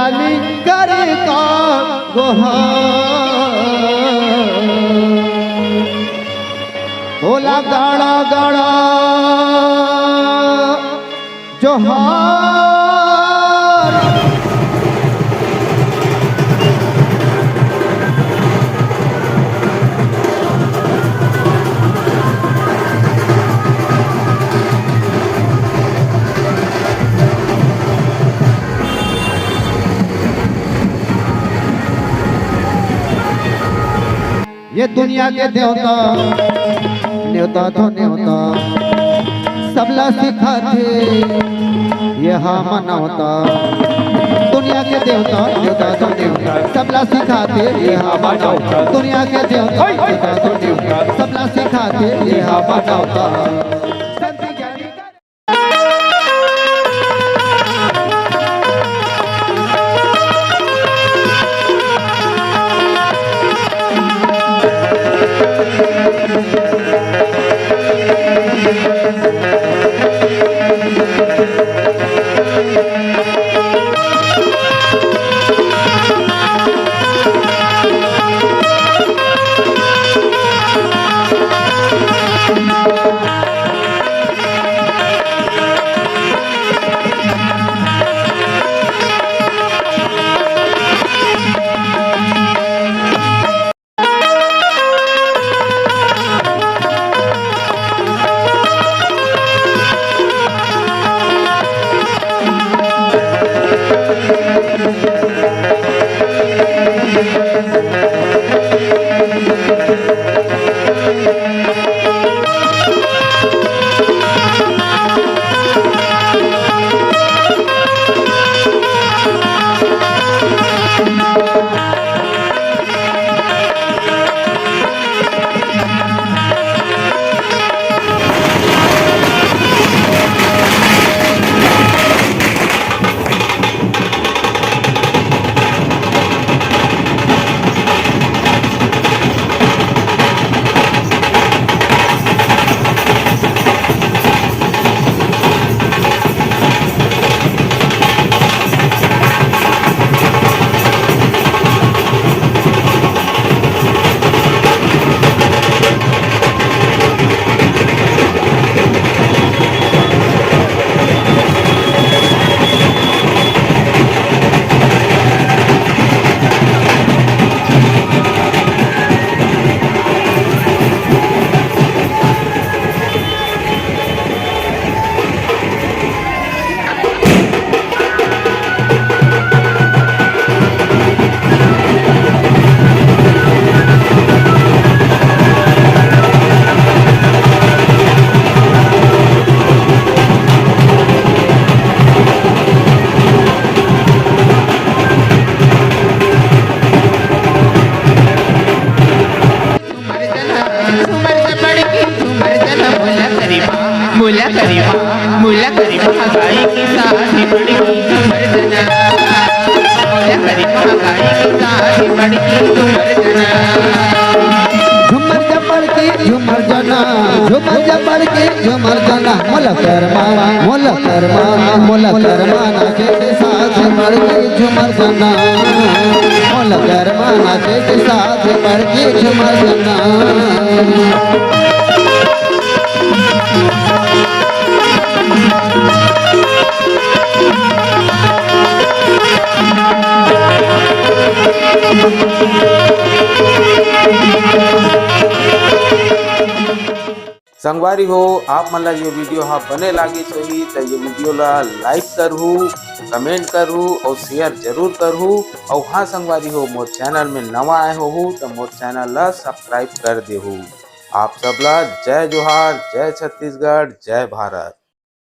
जानी करे का बोला गाड़ा गाड़ा जोहार। ये दुनिया के देवता न्योता तो न्योता सबला सिखाते ये हाँ मनावता। दुनिया के देवता न्योता तो न्योता सबला सिखाते ये हाँ मनावता। दुनिया के देवता न्योता तो न्योता सबला सिखाते ये हाँ मनावता। मुला करीबा गाई की साथी बड़ी झूमर जना। मुला करीबा गाई की साथी बड़ी झूमर जना। झूमर जबर की झूमर जना झूमर जबर की झूमर जना। मोला कर्मा नाचे के साथ मर की झूमर जना। मोला कर्मा नाचे के साथ मर की झूमर जना। संगवारी हो आप मन ये वीडियो हाँ बने लागी सही तो ये वीडियो ला लाइक करहू, कमेंट करहू और शेयर जरूर करहू। और हाँ संगवारी हो मोर चैनल में नवा आए हो तो मोर चैनल ला सब्सक्राइब कर देहू। आप सबला जय जोहार, जय छत्तीसगढ़, जय भारत।